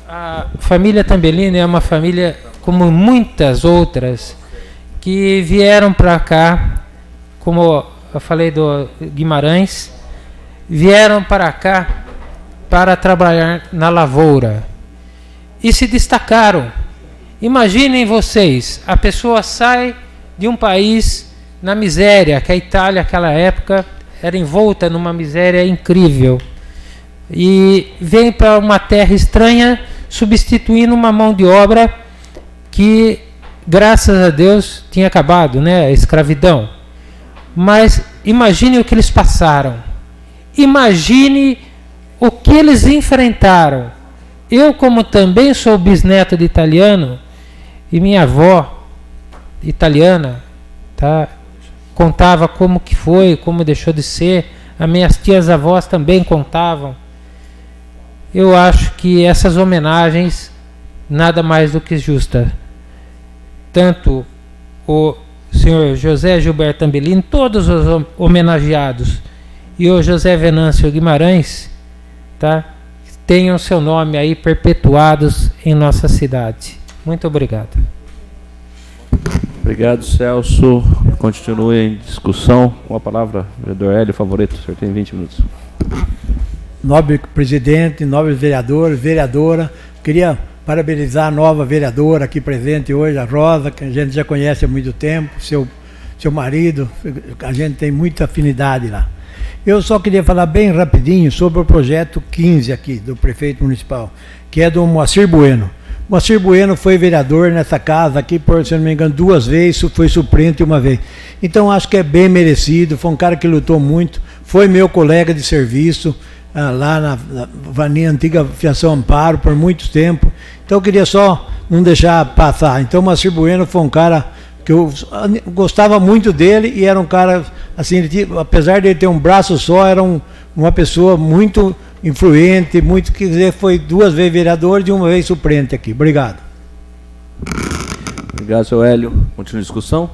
A família Tambellini é uma família, como muitas outras, que vieram para cá, como eu falei do Guimarães, vieram para cá para trabalhar na lavoura e se destacaram. Imaginem vocês, a pessoa sai de um país na miséria, que a Itália naquela época era envolta numa miséria incrível, e vem para uma terra estranha, substituindo uma mão de obra que, graças a Deus, tinha acabado, né, a escravidão. Mas imagine o que eles passaram, imagine o que eles enfrentaram. Eu, como também sou bisneto de italiano, e minha avó italiana, tá, contava como que foi, como deixou de ser, as minhas tias-avós também contavam. Eu acho que essas homenagens, nada mais do que justa. Tanto o senhor José Gilberto Tambellini, todos os homenageados, e o José Venâncio Guimarães, tá, tenham seu nome aí perpetuados em nossa cidade. Muito obrigado. Obrigado, Celso. Continue em discussão. Com a palavra, vereador Hélio Favoreto. O senhor tem 20 minutos. Nobre presidente, nobre vereador, vereadora, queria parabenizar a nova vereadora aqui presente hoje, a Rosa, que a gente já conhece há muito tempo, seu marido, a gente tem muita afinidade lá. Eu só queria falar bem rapidinho sobre o projeto 15 aqui, do prefeito municipal, que é do Moacir Bueno. Moacir Bueno foi vereador nessa casa aqui, por, se não me engano, 2 vezes, foi suplente 1 vez. Então acho que é bem merecido, foi um cara que lutou muito, foi meu colega de serviço, lá na antiga Fiação Amparo, por muito tempo. Então eu queria só não deixar passar. Então o Moacir Bueno foi um cara que eu gostava muito dele, e era um cara, assim, apesar de ele ter um braço só, era uma pessoa muito influente, muito, quer dizer, foi 2 vezes vereador e 1 vez suplente aqui. Obrigado. Obrigado, seu Hélio. Continua a discussão.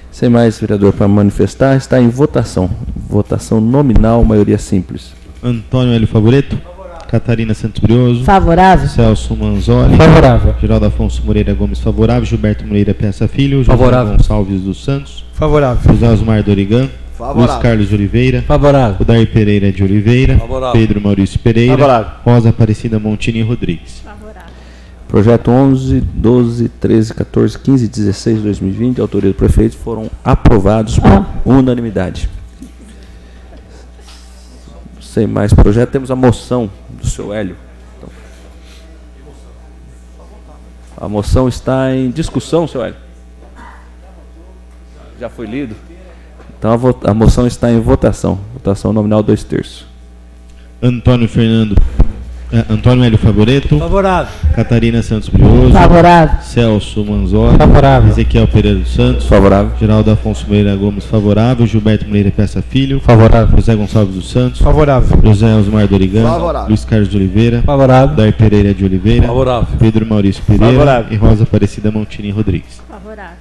Sem mais vereador para manifestar, está em votação. Votação nominal, maioria simples. Antônio Hélio Favoreto. Catarina Santos Brioso. Favorável. Celso Manzoli. Favorável. Geraldo Afonso Moreira Gomes. Favorável. Gilberto Moreira Peça Filho. José Favorável. Gonçalves dos Santos. Favorável. José Osmar Dorigan. Favorável. Luiz Carlos de Oliveira. Favorável. Odair Pereira de Oliveira. Favorável. Pedro Maurício Pereira. Favorável. Rosa Aparecida Montini Rodrigues. Projeto 11, 12, 13, 14, 15 e 16 de 2020, autoria do prefeito, foram aprovados por unanimidade. Sem mais projeto, temos a moção do seu Hélio. Então, a moção está em discussão, seu Hélio. Já foi lido? Então a moção está em votação. Votação nominal 2/3. Antônio Fernando Antônio Hélio Favoreto. Favorável. Catarina Santos Brioso. Favorável. Celso Manzotti. Favorável. Ezequiel Pereira dos Santos. Favorável. Geraldo Afonso Moreira Gomes, favorável. Gilberto Moreira Peça Filho. Favorável. José Gonçalves dos Santos. Favorável. José Osmar Dorigano. Favorável. Luiz Carlos de Oliveira. Favorável. Dair Pereira de Oliveira. Favorável. Pedro Maurício Pereira. Favorável. E Rosa Aparecida Montini Rodrigues. Favorável.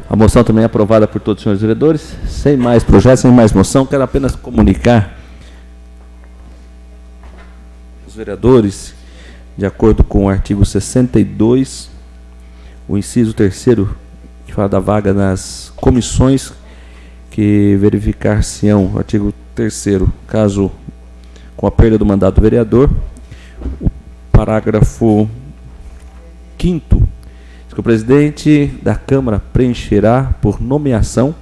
A moção também é aprovada por todos os senhores vereadores. Sem mais projetos, sem mais moção, quero apenas comunicar aos vereadores, de acordo com o artigo 62, o inciso 3º, que fala da vaga nas comissões, que verificar-se-ão, o artigo 3º, caso com a perda do mandato do vereador, o parágrafo 5º, que o presidente da Câmara preencherá por nomeação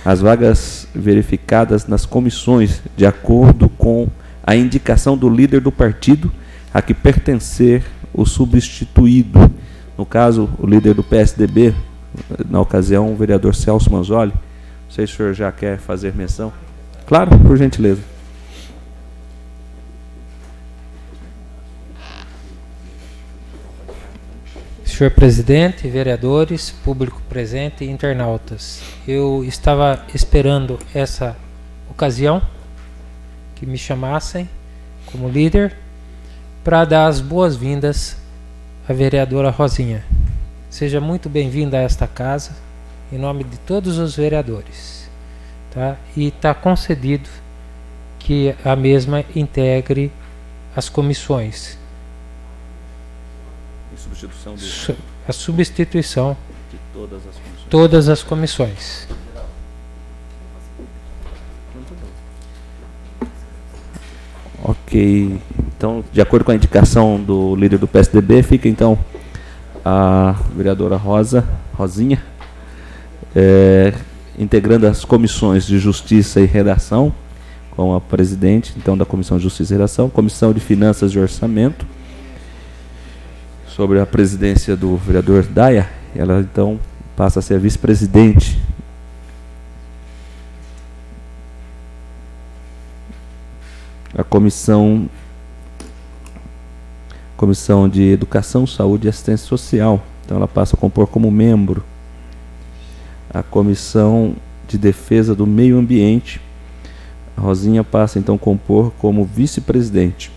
as vagas verificadas nas comissões de acordo com a indicação do líder do partido a que pertencer o substituído. No caso, o líder do PSDB, na ocasião, o vereador Celso Manzotti. Não sei se o senhor já quer fazer menção. Claro, por gentileza. Senhor presidente, vereadores, público presente e internautas, eu estava esperando essa ocasião que me chamassem como líder para dar as boas-vindas à vereadora Rosinha. Seja muito bem-vinda a esta casa, em nome de todos os vereadores. Tá? E está concedido que a mesma integre as comissões. Substituição A substituição de todas as comissões. Ok. Então, de acordo com a indicação do líder do PSDB, fica então a vereadora Rosinha, integrando as comissões de Justiça e Redação, com a presidente então da Comissão de Justiça e Redação, Comissão de Finanças e Orçamento, sobre a presidência do vereador Daia. Ela então passa a ser a vice-presidente. A Comissão de Educação, Saúde e Assistência Social. Então ela passa a compor como membro. A Comissão de Defesa do Meio Ambiente. A Rosinha passa então a compor como vice-presidente.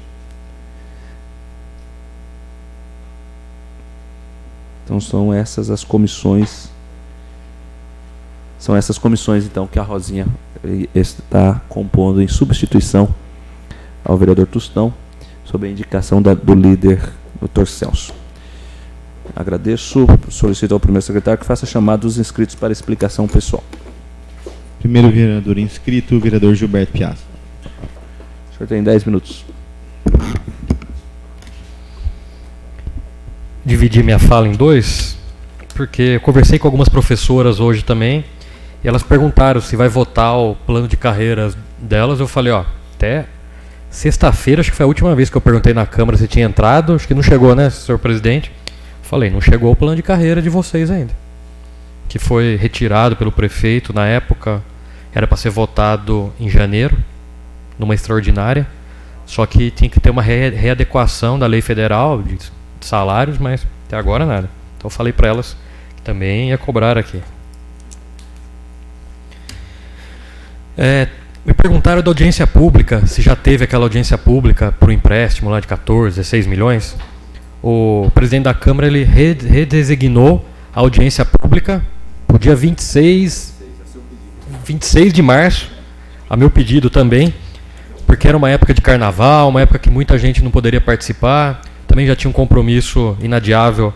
Então são essas as comissões. São essas comissões então que a Rosinha está compondo em substituição ao vereador Tostão, sob a indicação do líder Dr. Celso. Agradeço, solicito ao primeiro secretário que faça chamada dos inscritos para explicação pessoal. Primeiro vereador inscrito, o vereador Gilberto Piazza. O senhor tem 10 minutos. Dividi minha fala em dois, porque eu conversei com algumas professoras hoje também, e elas perguntaram se vai votar o plano de carreiras delas. Eu falei, até sexta-feira, acho que foi a última vez que eu perguntei na Câmara se tinha entrado, acho que não chegou, né, senhor presidente? Falei, não chegou o plano de carreira de vocês ainda, que foi retirado pelo prefeito na época, era para ser votado em janeiro, numa extraordinária, só que tinha que ter uma readequação da lei federal de salários, mas até agora nada. Então eu falei para elas que também ia cobrar aqui. Me perguntaram da audiência pública, se já teve aquela audiência pública para o empréstimo lá de 14, 16 milhões. O presidente da Câmara ele redesignou a audiência pública para o dia 26 de março, a meu pedido também, porque era uma época de carnaval, uma época que muita gente não poderia participar. Também já tinha um compromisso inadiável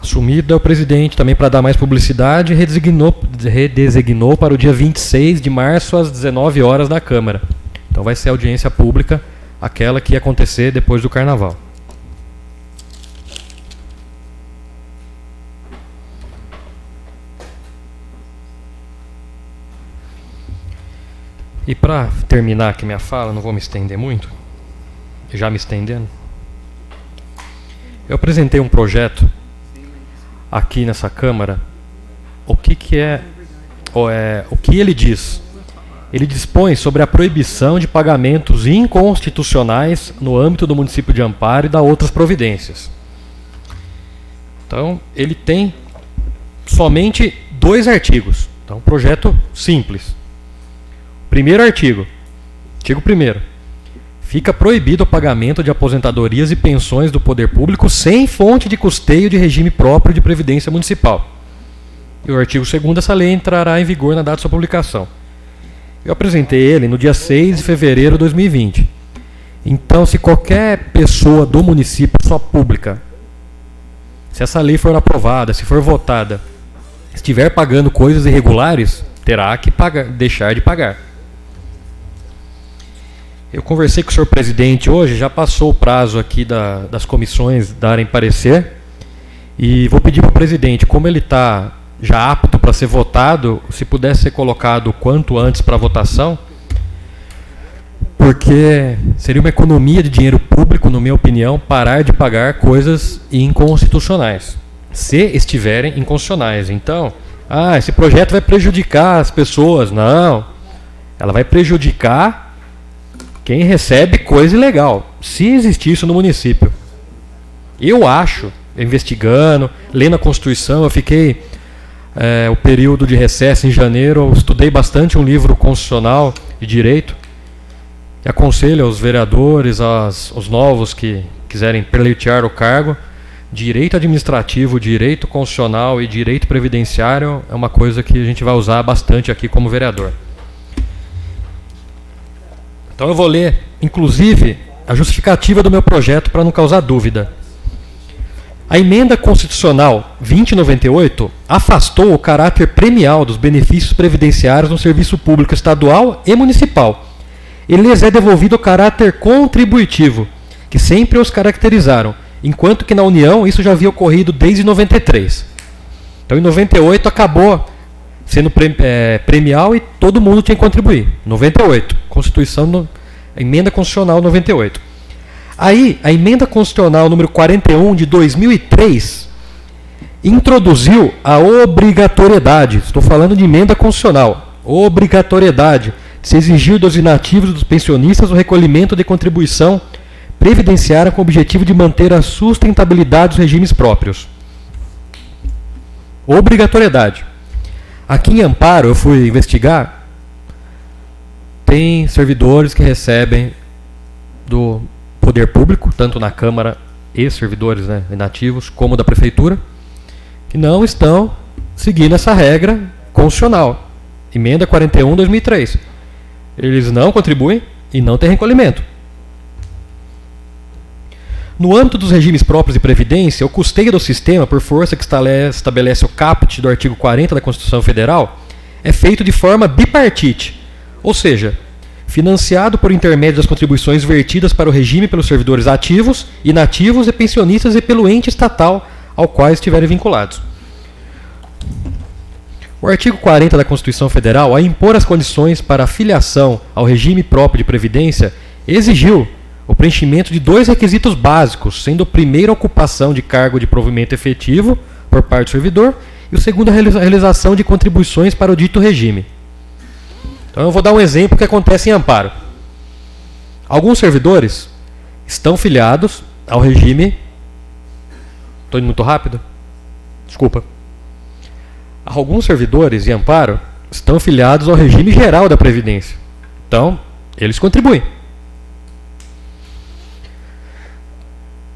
assumido. O presidente, também para dar mais publicidade, redesignou para o dia 26 de março, às 19 horas, na Câmara. Então vai ser a audiência pública, aquela que ia acontecer depois do Carnaval. E para terminar aqui minha fala, não vou me estender muito, já me estendendo. Eu apresentei um projeto aqui nessa Câmara. O que ele diz? ele dispõe sobre a proibição de pagamentos inconstitucionais no âmbito do município de Amparo e da outras providências. Então, ele tem somente 2 artigos. Então, um projeto simples. Primeiro artigo. Artigo 1º. Fica proibido o pagamento de aposentadorias e pensões do poder público sem fonte de custeio de regime próprio de previdência municipal. E o artigo 2º, essa lei entrará em vigor na data de sua publicação. Eu apresentei ele no dia 6 de fevereiro de 2020. Então, se qualquer pessoa do município, pessoa pública, se essa lei for aprovada, se for votada, estiver pagando coisas irregulares, terá que deixar de pagar. Eu conversei com o senhor presidente hoje, já passou o prazo aqui das comissões darem parecer, e vou pedir para o presidente, como ele está já apto para ser votado, se pudesse ser colocado o quanto antes para votação, porque seria uma economia de dinheiro público, na minha opinião, parar de pagar coisas inconstitucionais, se estiverem inconstitucionais. Então, esse projeto vai prejudicar as pessoas. Não, ela vai prejudicar quem recebe coisa ilegal, se existir isso no município. Eu acho, investigando, lendo a Constituição, eu fiquei o período de recesso em janeiro, eu estudei bastante um livro constitucional de direito, e aconselho aos vereadores, aos novos que quiserem pleitear o cargo, direito administrativo, direito constitucional e direito previdenciário é uma coisa que a gente vai usar bastante aqui como vereador. Então eu vou ler, inclusive, a justificativa do meu projeto para não causar dúvida. A emenda constitucional 2098 afastou o caráter premial dos benefícios previdenciários no serviço público estadual e municipal. E lhes é devolvido o caráter contributivo, que sempre os caracterizaram, enquanto que na União isso já havia ocorrido desde 93. Então em 98 acabou sendo premial e todo mundo tinha que contribuir. 98, emenda constitucional 98. Aí, a emenda constitucional número 41 de 2003 introduziu a obrigatoriedade, estou falando de emenda constitucional, obrigatoriedade de se exigir dos inativos e dos pensionistas o recolhimento de contribuição previdenciária com o objetivo de manter a sustentabilidade dos regimes próprios. Obrigatoriedade. Aqui em Amparo, eu fui investigar, tem servidores que recebem do poder público, tanto na Câmara e servidores inativos, como da Prefeitura, que não estão seguindo essa regra constitucional. Emenda 41, 2003. Eles não contribuem e não têm recolhimento. No âmbito dos regimes próprios de previdência, o custeio do sistema, por força que estabelece o caput do artigo 40 da Constituição Federal, é feito de forma bipartite, ou seja, financiado por intermédio das contribuições vertidas para o regime pelos servidores ativos, inativos e pensionistas e pelo ente estatal ao qual estiverem vinculados. O artigo 40 da Constituição Federal, ao impor as condições para a filiação ao regime próprio de previdência, exigiu o preenchimento de 2 requisitos básicos, sendo o primeiro a ocupação de cargo de provimento efetivo por parte do servidor e o segundo a realização de contribuições para o dito regime. Então eu vou dar um exemplo que acontece em Amparo. Alguns servidores estão filiados ao regime... Estou indo muito rápido? Desculpa. Alguns servidores em Amparo estão filiados ao regime geral da Previdência. Então, eles contribuem.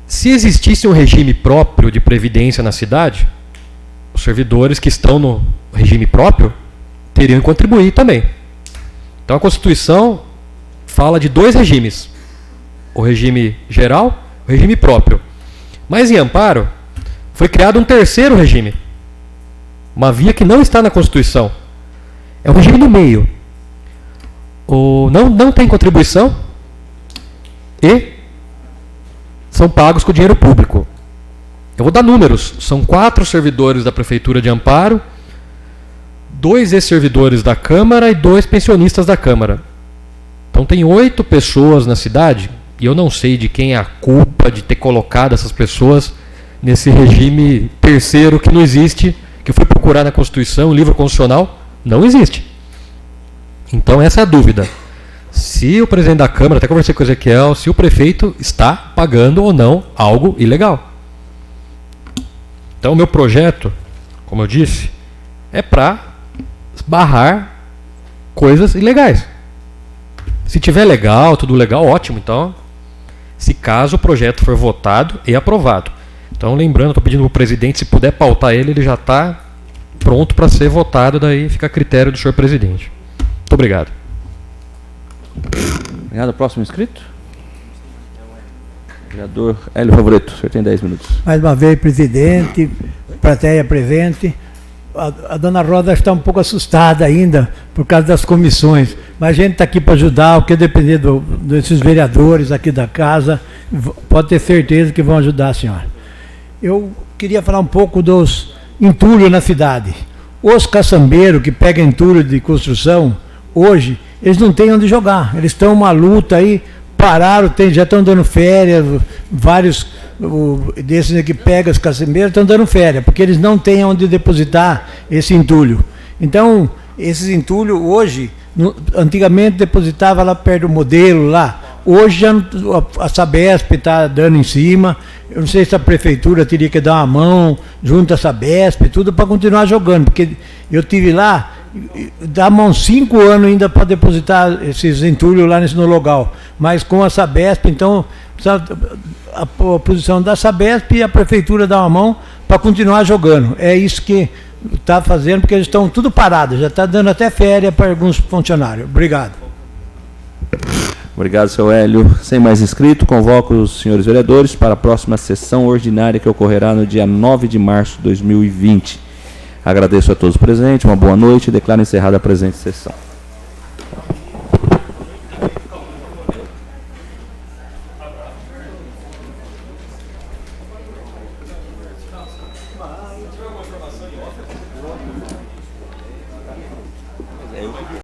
Se existisse um regime próprio de previdência na cidade, os servidores que estão no regime próprio teriam que contribuir também. Então a Constituição fala de 2 regimes, o regime geral e o regime próprio. Mas em Amparo foi criado um terceiro regime, uma via que não está na Constituição. É o regime do meio. Não tem contribuição e são pagos com dinheiro público. Eu vou dar números. São 4 servidores da Prefeitura de Amparo, 2 ex-servidores da Câmara e 2 pensionistas da Câmara. Então tem 8 pessoas na cidade, e eu não sei de quem é a culpa de ter colocado essas pessoas nesse regime terceiro que não existe, que eu fui procurar na Constituição, o livro constitucional, não existe. Então essa é a dúvida. Se o presidente da Câmara, até conversei com o Ezequiel, se o prefeito está pagando ou não algo ilegal. Então o meu projeto, como eu disse, é para barrar coisas ilegais. Se tiver legal, tudo legal, ótimo. Então, se caso o projeto for votado e aprovado. Então, lembrando, estou pedindo para o presidente, se puder pautar ele já está pronto para ser votado, daí fica a critério do senhor presidente. Muito obrigado. Obrigado. Próximo inscrito? Vereador Hélio Favoreto, o senhor tem 10 minutos. Mais uma vez, presidente, plateia presente. A dona Rosa está um pouco assustada ainda por causa das comissões, mas a gente está aqui para ajudar, o que depender desses vereadores aqui da casa, pode ter certeza que vão ajudar a senhora. Eu queria falar um pouco dos entulhos na cidade. Os caçambeiros que pegam entulho de construção, hoje, eles não têm onde jogar, eles estão uma luta aí, pararam, já estão dando férias, vários desses que pegam os caçambeiros estão dando férias, porque eles não têm onde depositar esse entulho. Então, esses entulhos hoje, antigamente depositava lá perto do modelo lá, hoje já a Sabesp está dando em cima. Eu não sei se a prefeitura teria que dar uma mão junto à Sabesp, tudo para continuar jogando, porque eu tive lá, dá mão 5 anos ainda para depositar esses entulhos lá no local, mas com a Sabesp, então a posição da Sabesp e a prefeitura dá uma mão para continuar jogando. É isso que está fazendo, porque eles estão tudo parados, já está dando até férias para alguns funcionários. Obrigado. Obrigado, seu Hélio. Sem mais inscrito, convoco os senhores vereadores para a próxima sessão ordinária que ocorrerá no dia 9 de março de 2020. Agradeço a todos presentes, uma boa noite e declaro encerrada a presente sessão.